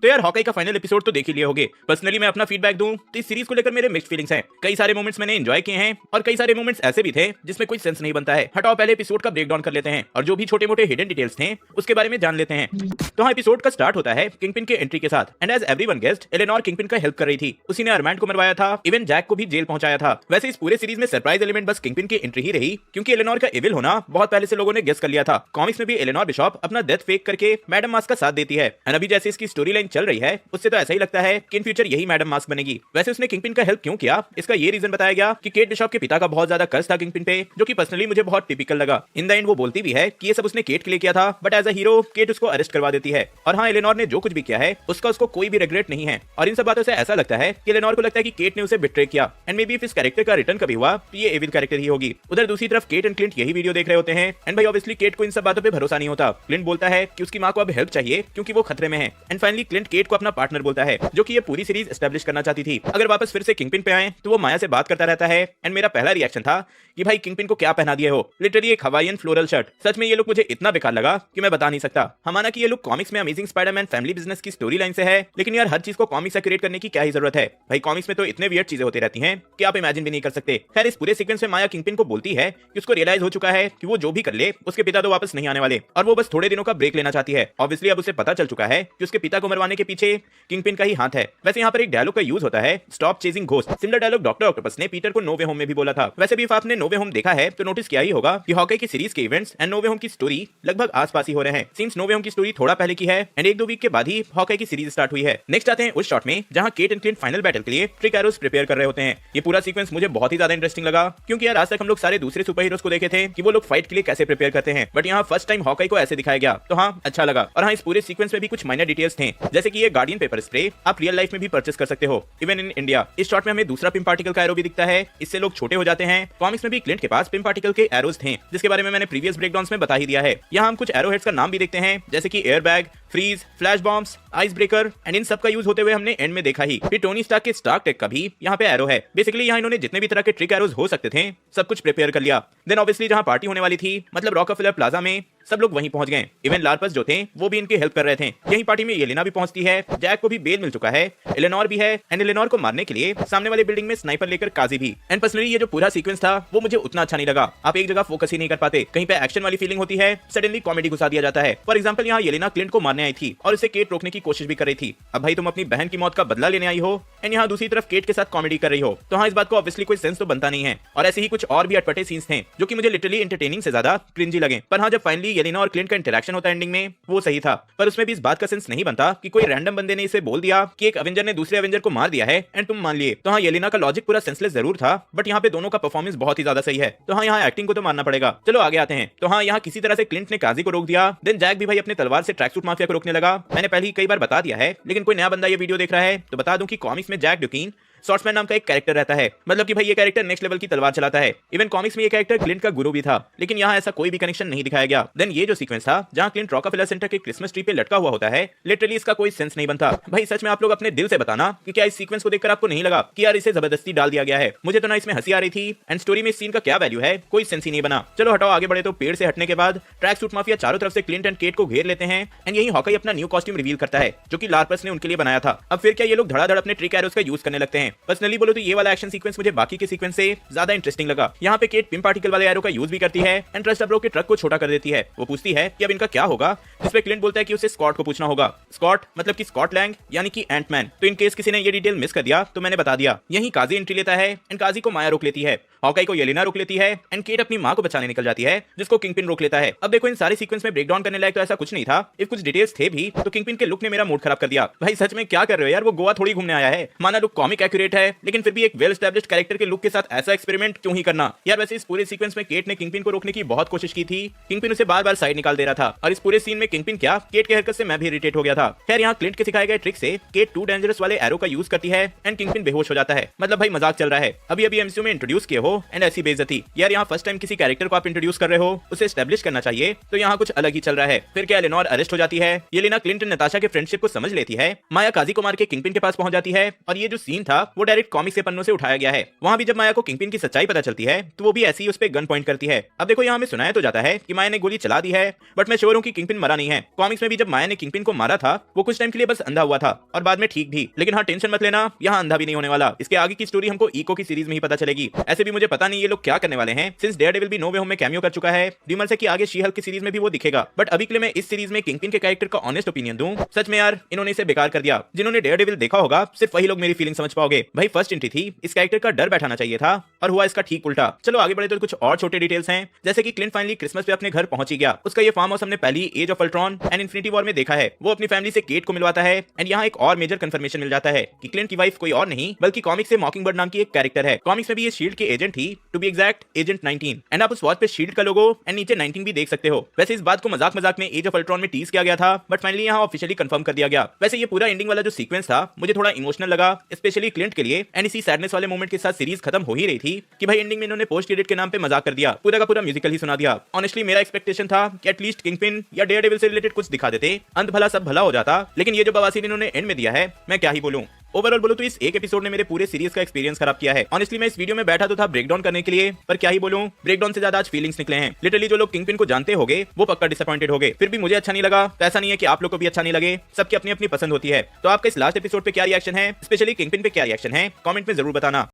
तो यार हॉकाई का फाइनल एपिसोड तो देख ही लिए होगे। पर्सनली मैं अपना फीडबैक दूं तो इस सीरीज को लेकर मेरे मिक्स्ड फीलिंग्स हैं। कई सारे मोमेंट्स मैंने एंजॉय किए हैं और कई सारे मोमेंट्स ऐसे भी थे जिसमें कोई सेंस नहीं बनता है। हटाओ पहले एपिसोड का ब्रेकडाउन कर लेते हैं और जो भी छोटे मोटे हिडन डिटेल्स थे उसके बारे में जान लेते हैं। तो हाँ, एपिसोड का स्टार्ट होता है किंगपिन के एंट्री के साथ and as everyone guessed Eleanor Kingpin का हेल्प कर रही थी। उसी ने अरमैंड को मरवाया था, इवन जैक को भी जेल पहुंचाया था। वैसे इस पूरे सीरीज में सरप्राइज एलिमेंट बस किंगपिन की एंट्री ही रही, क्योंकि एलेनोर का एविल होना बहुत पहले से लोगों ने गेस कर लिया था। कॉमिक्स में भी एलेनोर बिशॉप अपना डेथ फेक करके मैडम मास्क का साथ देती है एंड अभी जैसे इसकी स्टोरी लाइन चल रही है उससे तो ऐसा ही लगता है कि इन फ्यूचर यही मैडम मास्क बनेगी। वैसे उसने किंगपिन का हेल्प क्यों किया, इसका ये रीजन बताया गया कि केट बिशॉप के पिता का बहुत ज्यादा कर्ज था किंगपिन पे, जो कि पर्सनली मुझे बहुत टिपिकल लगा। इन द एंड वो बोलती भी है कि ये सब उसने केट के लिए किया था, but as a hero Kate उसको अरेस्ट करवा देती है। और हाँ, एलेनोर ने जो कुछ भी किया है उसका उसको कोई भी रिग्रेट नहीं है और इन सब बातों से ऐसा लगता है कि एलेनोर को लगता है कि केट ने उसे बिट्रे किया एंड मे बी इफ इस कैरेक्टर का रिटर्न कभी हुआ तो ये एविल कैरेक्टर ही होगी। उधर दूसरी तरफ केट एंड क्लिंट यही वीडियो देख रहे होते हैं एंड भाई ऑब्वियसली केट को इन सब बातों पे भरोसा नहीं होता। क्लिंट बोलता है कि उसकी मां को अब हेल्प चाहिए क्योंकि वो खतरे में है एंड फाइनली क्लिंट केट को अपना पार्टनर बोलता है, जो कि ये पूरी सीरीज एस्टैब्लिश करना चाहती थी। अगर वापस फिर से किंगपिन पे आए तो वो माया से बात करता रहता है एंड मेरा पहला रिएक्शन था कि भाई किंगपिन को क्या पहना दिए हो, लिटरली एक हवाईयन फ्लोरल शर्ट। सच में ये लुक मुझे इतना बेकार लगा कि मैं बता नहीं सकता। हम माना कि ये लुक कॉमिक्स में अमेजिंग स्पाइडरमैन फैमिली बिजनेस की स्टोरी लाइन से है, लेकिन यार हर चीज को कॉमिक्स से क्रिएट करने की क्या ही जरूरत है। भाई कॉमिक्स में तो इतने वियर्ड चीजें होती रहती हैं कि आप इमेजिन भी नहीं कर सकते। खैर इस पूरे सीक्वेंस में माया किंगपिन को बोलती है कि उसको रियलाइज हो चुका है कि वो जो भी कर ले उसके पिता तो वापस नहीं आने वाले और वो बस थोड़े दिनों का ब्रेक लेना चाहती है। ऑब्वियसली अब उसे पता चल चुका है कि उसके पिता को मरवाने के पीछे किंगपिन का ही हाथ है। वैसे यहाँ पर एक डायलॉग का यूज होता है, stop chasing ghost. Similar dialogue Doctor Octopus ने पीटर को नो वे होम में भी बोला था। वैसे भी आपने नो वे होम देखा है तो नोटिस किया ही होगा कि हॉकाई की सीरीज के events and No Way Home की स्टोरी लगभग आसपास ही हो रहे हैं। सीम्स नो वे होम की स्टोरी थोड़ा पहले की है एंड एक दो वीक के बाद ही हॉकाई की सीरीज स्टार्ट हुई है। नेक्स्ट आते हैं उस शॉट में जहां Kate and Clint final battle के लिए ट्रिक एरोस प्रिपेयर कर रहे होते हैं। ये पूरा सीक्वेंस मुझे बहुत ही ज्यादा इंटरेस्टिंग लगा, क्योंकि यार आज तक हम लोग सारे दूसरे सुपर हीरोज को देखे थे कि वो लोग फाइट के लिए कैसे प्रिपेयर करते हैं, बट यहाँ फर्स्ट टाइम हॉकाई को ऐसे दिखाया गया तो हाँ अच्छा लगा। और हाँ, इस पूरे सीक्वेंस में भी कुछ माइनर डिटेल्स थे, जैसे कि ये गार्डियन पेपर स्प्रे आप रियल लाइफ में भी परचेस कर सकते हो, इवन इन इंडिया। इस शॉट में हमें दूसरा पिम पार्टिकल का एरो भी दिखता है, इससे लोग छोटे हो जाते हैं। कॉमिक्स में भी क्लिंट के पास पिम पार्टिकल के एरोज थे, जिसके बारे में मैंने प्रीवियस ब्रेकडाउन्स में बता ही दिया है। यहाँ हम कुछ एरो हेड्स का नाम भी देखते हैं, जैसे कि air bag, freeze, flash bombs, ice breaker and इन सब का यूज होते हुए हमने एंड में देखा ही। फिर टोनी स्टार्क के स्टार्क टेक का भी यहाँ पे एरो है। बेसिकली यहाँ इन्होंने जितने भी तरह के ट्रिक एरोज हो सकते थे सब कुछ प्रिपेयर कर लिया। देन ऑब्वियसली जहाँ पार्टी होने वाली थी, मतलब रॉकफेलर प्लाजा में, सब लोग वहीं पहुंच गए। इवन लार्पस जो थे वो भी इनकी हेल्प कर रहे थे। यही पार्टी में येलेना भी पहुंचती है, जैक को भी बेल मिल चुका है, एलेनोर भी है एंड एलेनोर को मारने के लिए सामने वाले बिल्डिंग में स्नाइपर लेकर काजी भी। एंड पर्सनली ये जो पूरा सीक्वेंस था वो मुझे उतना अच्छा नहीं लगा। आप एक जगह फोकस ही नहीं कर पाते, कहीं पे एक्शन वाली फीलिंग होती है, सडनली कॉमेडी घुसा दिया जाता है। फॉर एग्जांपल यहाँ येलेना क्लिंट को मारने आई थी और उसे केट रोकने की कोशिश भी कर रही थी। अब भाई तुम अपनी बहन की मौत का बदला लेने आई हो एंड यहाँ दूसरी तरफ केट के साथ कॉमेडी कर रही हो, तो हाँ इस बात को ऑब्वियसली कोई सेंस तो बनता नहीं है। और ऐसे ही कुछ और भी अटपटे सीन्स थे जो कि मुझे लिटरली एंटरटेनिंग से ज्यादा क्रिंजी लगे। पर हाँ, जब फाइनली येलेना और क्लिंट का इंटरेक्शन होता है एंडिंग में, वो सही था। पर उसमें भी इस बात का सेंस नहीं बनता कि कोई रैंडम बंदे ने इसे बोल दिया कि एक अवेंजर ने दूसरे अवेंजर को मार दिया है एंड तुम मान लिए। तो हाँ, येलेना का लॉजिक पूरा सेंसलेस जरूर था, बट यहाँ पे दोनों का परफॉर्मेंस बहुत ही ज्यादा सही है। तो हाँ, यहाँ एक्टिंग को तो मानना पड़ेगा। चलो आगे आते हैं। तो हाँ, यहाँ किसी तरह से क्लिंट ने काजी को रोक दिया। देन जैक भी भाई अपने तलवार से ट्रैक सूट माफिया को रोकने लगा। मैंने पहले ही कई बार बता दिया है, लेकिन कोई नया बंदा ये वीडियो देख रहा है तो बता दूं कि कॉमिक्स में जैक ड्यूकिन सॉर्ट्समैन नाम का एक कैरेक्टर रहता है। मतलब कि भाई ये कैरेक्टर नेक्स्ट लेवल की तलवार चलाता है। इवन कॉमिक्स में ये कैरेक्टर क्लिंट का गुरु भी था, लेकिन यहाँ ऐसा कोई भी कनेक्शन नहीं दिखाया गया। देन ये जो सीक्वेंस था जहाँ क्लिंट रॉकफेलर सेंटर के क्रिसमस ट्री पे लटका हुआ होता है, लिटरली इसका कोई सेंस नहीं बनता। भाई सच में आप लोग अपने दिल से बताना कि क्या इस सीक्वेंस को देखकर आपको नहीं लगा कि यार इसे जबरदस्ती डाल दिया गया है। मुझे तो ना इसमें हंसी आ रही थी एंड स्टोरी में इस सीन का क्या वैल्यू है कोई सेंस ही नहीं बना। चलो हटाओ आगे बढ़े। तो पेड़ से हटने के बाद ट्रैक सूट माफिया चारों तरफ से क्लिंट एंड केट को घेर लेते हैं एंड यही हॉकाई अपना न्यू कॉस्ट्यूम रिवील करता है, जो कि लार्पस ने उनके लिए बनाया था। अब फिर क्या ये लोग धड़ाधड़ अपने ट्रिक एरोस का यूज करने लगते हैं। पर्सनली बोलो तो ये वाला एक्शन सीक्वेंस मुझे बाकी के सीक्वेंस से ज्यादा इंटरेस्टिंग लगा। यहाँ पे केट पिम पार्टिकल वाले एरो का यूज भी करती है एंड ट्रस्ट ब्रो के ट्रक को छोटा कर देती है। वो पूछती है कि अब इनका क्या होगा, जिसपे क्लिंट बोलता है कि उसे स्कॉट को पूछना होगा। स्कॉट मतलब कि स्कॉट लैंग यानी कि एंटमैन। तो इन केस किसी ने ये डिटेल मिस कर दिया तो मैंने बता दिया। यही काजी एंट्री लेता है एंड काजी को माया रोक लेती है, हॉकाई को येलेना रोक लेती है एंड केट अपनी मां को बचाने निकल जाती है, जिसको किंगपिन रोक लेता है। अब देखो इन सारे सीक्वेंस में ब्रेकडाउन करने लायक तो ऐसा कुछ नहीं था। इफ कुछ डिटेल्स थे भी तो किंगपिन के लुक ने मेरा मूड खराब कर दिया। भाई सच में क्या कर रहे हो यार, वो गोवा थोड़ी घूमने आया है। माना लुक कॉमिक एक्यूरेट है, लेकिन फिर भी एक वेल एस्टैब्लिश्ड कैरेक्टर के लुक के साथ ऐसा एक्सपेरिमेंट क्यों ही करना यार। वैसे इस पूरे सीक्वेंस में केट ने किंगपिन को रोकने की बहुत कोशिश की थी। किंगपिन उसे बार बार साइड निकाल दे रहा था और इस पूरे सीन में किंगपिन क्या केट के हरकत से मैं भी इरिटेट हो गया था। खैर यहाँ क्लिंट के सिखाए गए ट्रिक से केट टू डेंजरस वाले एरो का यूज करती है एंड किंगपिन बेहोश हो जाता है। मतलब भाई मजाक चल रहा है। अभी अभी एमसीयू में इंट्रोड्यूस किए हो हो एंड ऐसी बेइज्जती। यार यहाँ फर्स्ट टाइम किसी कैरेक्टर को आप इंट्रोड्यूस कर रहे हो, उसे एस्टेब्लिश करना चाहिए, तो यहाँ कुछ अलग ही चल रहा है। फिर क्या एलेनोर अरेस्ट हो जाती है, येलेना क्लिंट नताशा के फ्रेंडशिप को समझ लेती है, माया काजी को मार के किंगपिन के पास पहुंच जाती है, और ये जो सीन था वो डायरेक्ट कॉमिक्स के पन्नों से उठाया गया है। वहां भी जब माया को किंगपिन की सच्चाई पता चलती है तो वो भी ऐसी ही उस पर गन पॉइंट करती है। अब देखो यहाँ हमें सुनाया तो जाता है कि माया ने गोली चला दी है, बट मैं श्योर हूँ कि किंगपिन मरा नहीं है। कॉमिक्स में भी जब माया ने किंगपिन को मारा था वो कुछ टाइम के लिए बस अंधा हुआ था और बाद में ठीक भी। लेकिन हाँ, टेंशन मत लेना, यहाँ अंधा भी नहीं होने वाला। इसके आगे की स्टोरी हमको इको की सीरीज में ही पता चलेगी। ऐसे भी मुझे पता नहीं ये लोग क्या करने वाले हैं, सिंस डेयरडेविल भी नो वे होम में कैमियो कर चुका है। र्यूमर्स है कि आगे शी हल्क की सीरीज में भी वो दिखेगा, बट अभी के लिए मैं इस सीरीज में किंगपिन के कैरेक्टर का ऑनेस्ट ओपिनियन दूं, सच में यार इन्होंने इसे बेकार कर दिया। जिन्होंने डेयरडेविल देखा होगा सिर्फ वही लोग मेरी फीलिंग समझ पाओगे। भाई फर्स्ट एंट्री थी, इस कैरेक्टर का डर बैठाना चाहिए था और हुआ इसका ठीक उल्टा। चलो आगे बढ़े तो कुछ और छोटे डिटेल्स हैं, जैसे कि क्लिंट फाइनली क्रिसमस पे अपने घर पहुंच ही गया। उसका ये फार्म हाउस हमने पहली Age of Ultron and Infinity War में देखा है। वो अपनी फैमिली से केट को मिलवाता है एंड यहाँ एक और मेजर कंफर्मेशन मिल जाता है कि क्लिंट की वाइफ कोई और नहीं बल्कि कॉमिक्स से मॉकिंगबर्ड नाम की एक कैरेक्टर है। कॉमिक्स में भी ये शील्ड के एजेंट थी, to be exact agent 19, and आप उस वॉच पे शील्ड का लोगो एंड नीचे 19 भी देख सकते हो। वैसे इस बात को मजाक मजाक में एज ऑफ अल्ट्रॉन में टीज किया गया था, बट फाइनली यहाँ ऑफिशियली कंफर्म कर दिया गया। वैसे ये पूरा एंडिंग वाला जो सीक्वेंस था मुझे थोड़ा इमोशनल लगा, स्पेशली क्लिंट के लिए, एंड इसी सैडनेस वाले मोमेंट के साथ सीरीज खत्म हो ही रही थी कि भाई एंडिंग में इन्होंने पोस्ट क्रेडिट के नाम पे मजाक कर दिया, पूरा का पूरा म्यूजिकल ही सुना दिया। ऑनेस्टली मेरा एक्सपेक्टेशन था कि एटलीस्ट किंगपिन या डेयरडेविल से रिलेटेड कुछ दिखा देते, अंत भला सब भला हो जाता, लेकिन ये जो बवासीर इन्होंने एंड में दिया है, मैं क्या ही बोलूं। ओवरऑल बोलो तो इस एक एपिसोड ने मेरे पूरे सीरीज का एक्सपीरियंस खराब किया है। ऑनेस्टली मैं इस वीडियो में बैठा तो था ब्रेकडाउन करने के लिए, पर क्या ही बोलूं, ब्रेकडाउन से ज्यादा आज फीलिंग्स निकले हैं। लिटरली जो लोग किंगपिन को जानते होंगे वो पक्का डिसअपॉइंटेड होंगे। फिर भी मुझे अच्छा नहीं लगा, तो ऐसा नहीं है कि आप लोग को भी अच्छा नहीं लगे, सबकी अपनी अपनी पसंद होती है। तो आपका इस लास्ट एपिसोड पे क्या रिएक्शन है, स्पेशली किंगपिन पे क्या रिएक्शन है, कमेंट में जरूर बताना।